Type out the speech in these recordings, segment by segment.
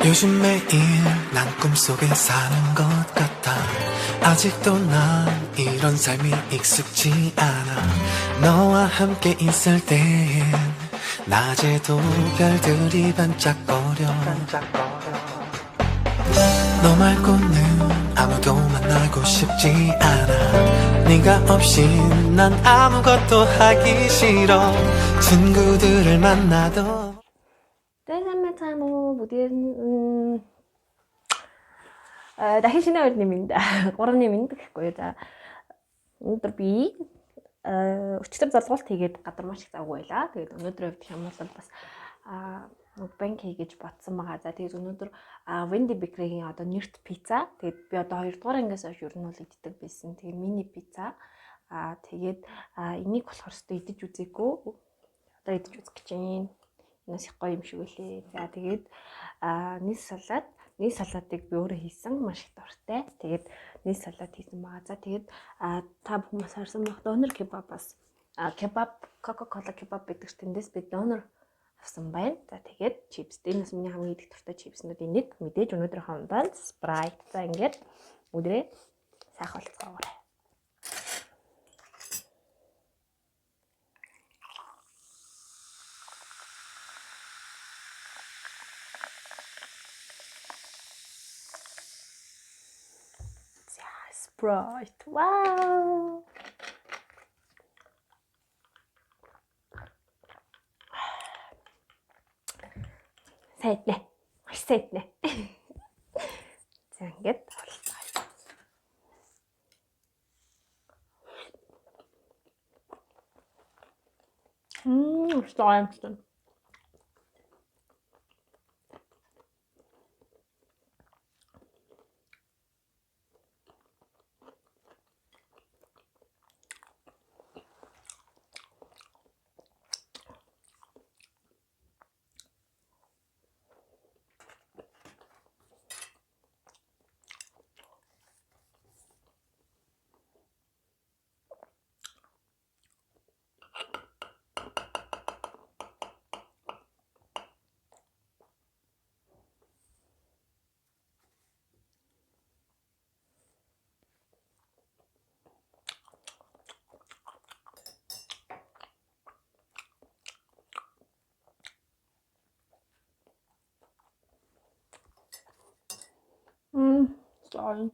요즘 매일 난 꿈속에 사는 것 같아. 아직도 난 이런 삶이 익숙지 않아. 너와 함께 있을 땐 낮에도 별들이 반짝거려. 너 말고는 아무도 만나고 싶지 않아. 네가 없이 난 아무것도 하기 싫어. 친구들을 만나도 сайн мэцхан уу бүгдээр дахин шинэ өдрийн минь 3-ны минь гэхгүй. За өнөөдөр би өчтөр залгуулт хийгээд гадар маш их завгүй байлаа. Тэгээд өнөөдөр явах юм бол бас банк хийж бодсон байгаа. За тэгээд өнөөдөр Wendy Bakery-ийн одоо нэрт пицца. Тэгээд би одоо 2 дугаар ангиас хойш ер нь бол иддэг байсан. Тэгээд мини пицца. Тэгээд энийг болохоор өстө идэж үзээгүй. Одоо идэж үзэх гэж байна. Нас их гоё юм шиг үлээ. За тэгээд нийс салаатыг би өөрөө хийсэн, маш их дуртай. Тэгээд нийс салаат хийсэн байгаа. За тэгээд та бүхэн харсан байх донор кебабаас кебаб, Coca-Cola кебаб гэдэг тэндээс би донор авсан байна. За тэгээд чипс. Энэс миний хамгийн идэх дуртай чипснүүдийн нэг мэдээж өнөөдөр хондоо Sprite. За ингээд өдрөө сайхан болцгоогоорой. Sprite. Wow. Сайднэ. Маш сайднэ. За ингээд болцгоо. Стоимsten. Sorry.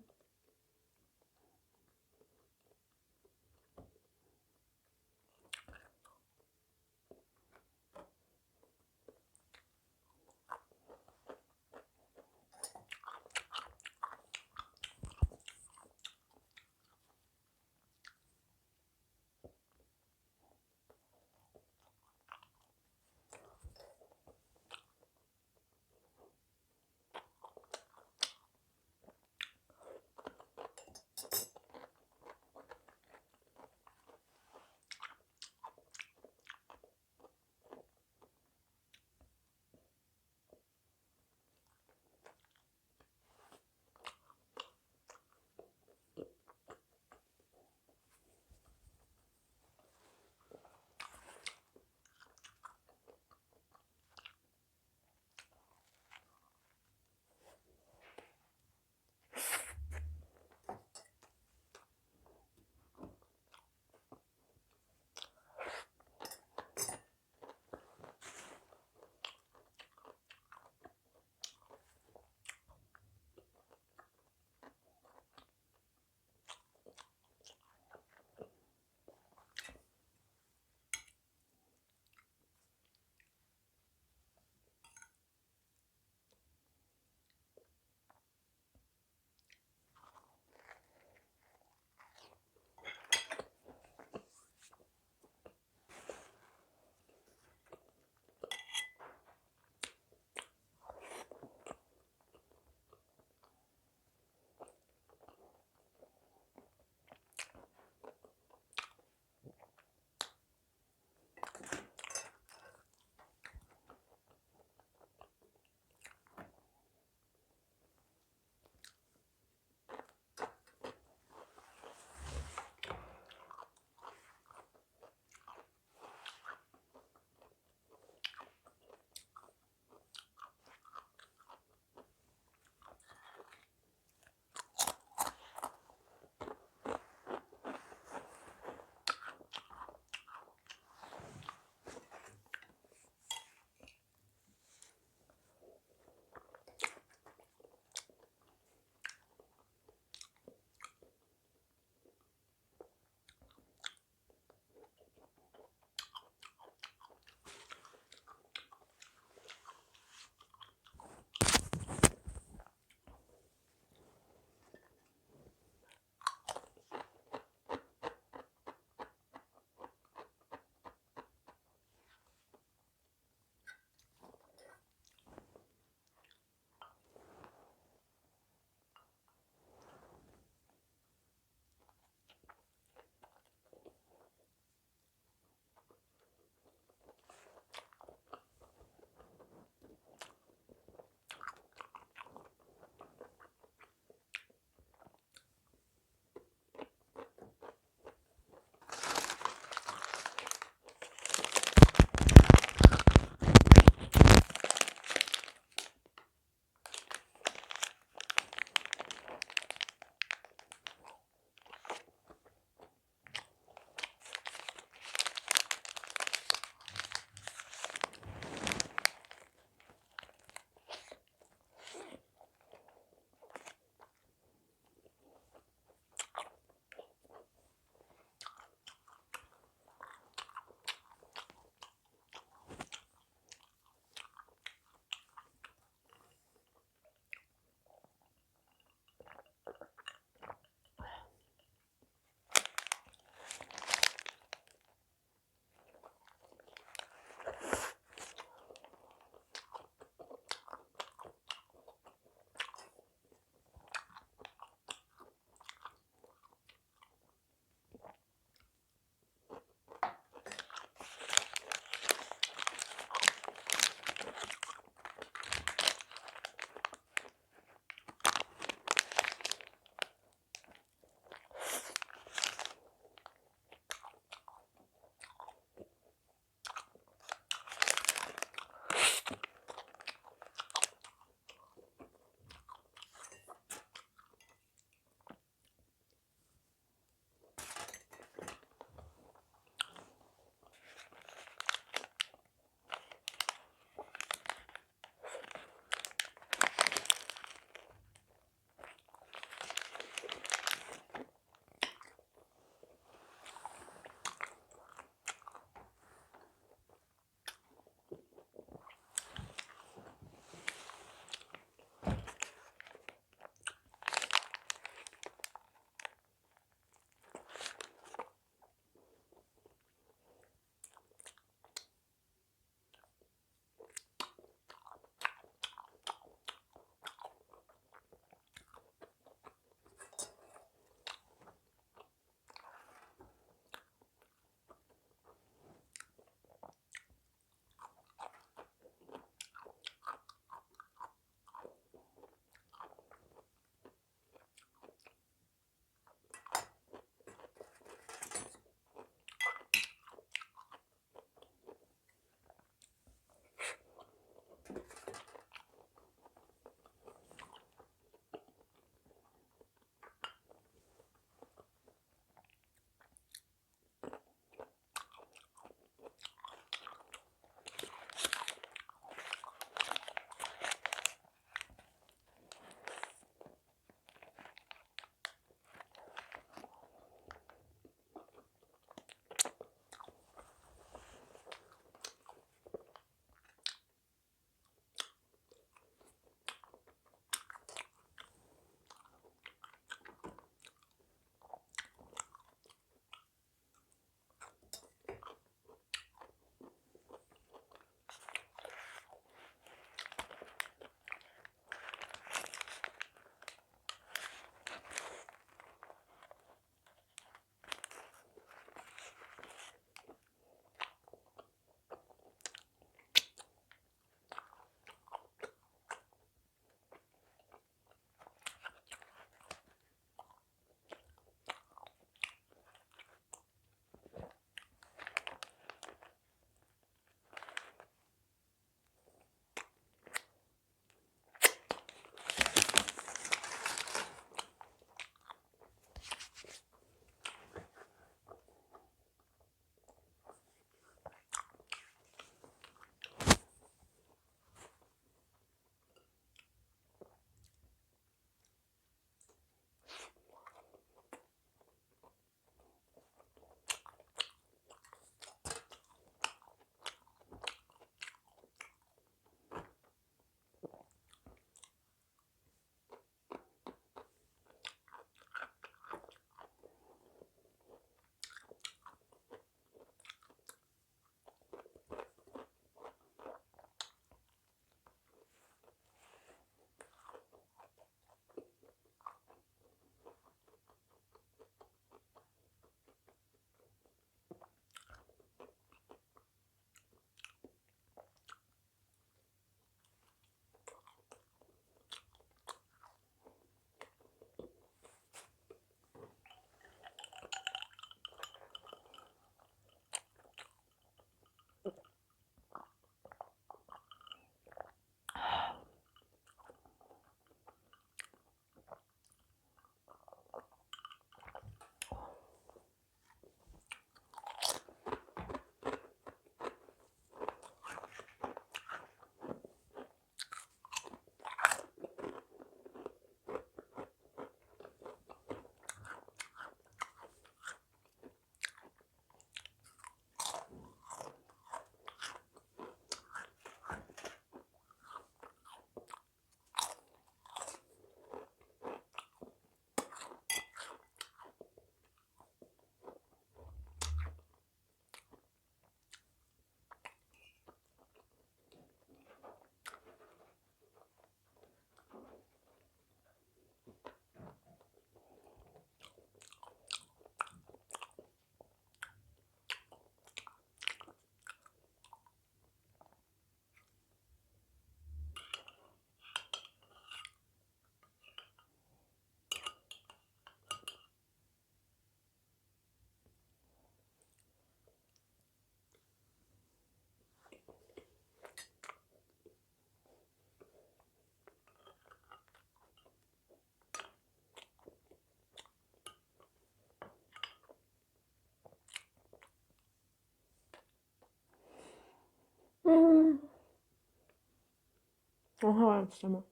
잠깐만.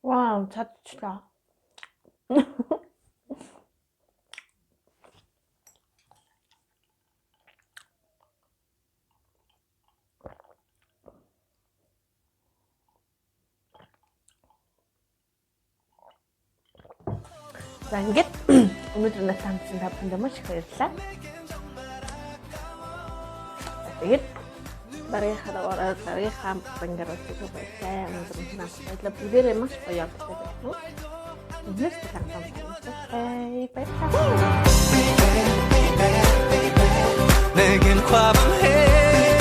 와, 자취다. За ингээд өнөөдөр надад хамтсан та бүхэнд маш их баярлалаа. Тэгээд дараагийнхаа бангаар үзэх байлаа. Өнөөдөр надад баярлалаа. Бүгдээрээ маш гоё явдал байна. Үнэхээр талархсан байна. Бай. 내겐 과분해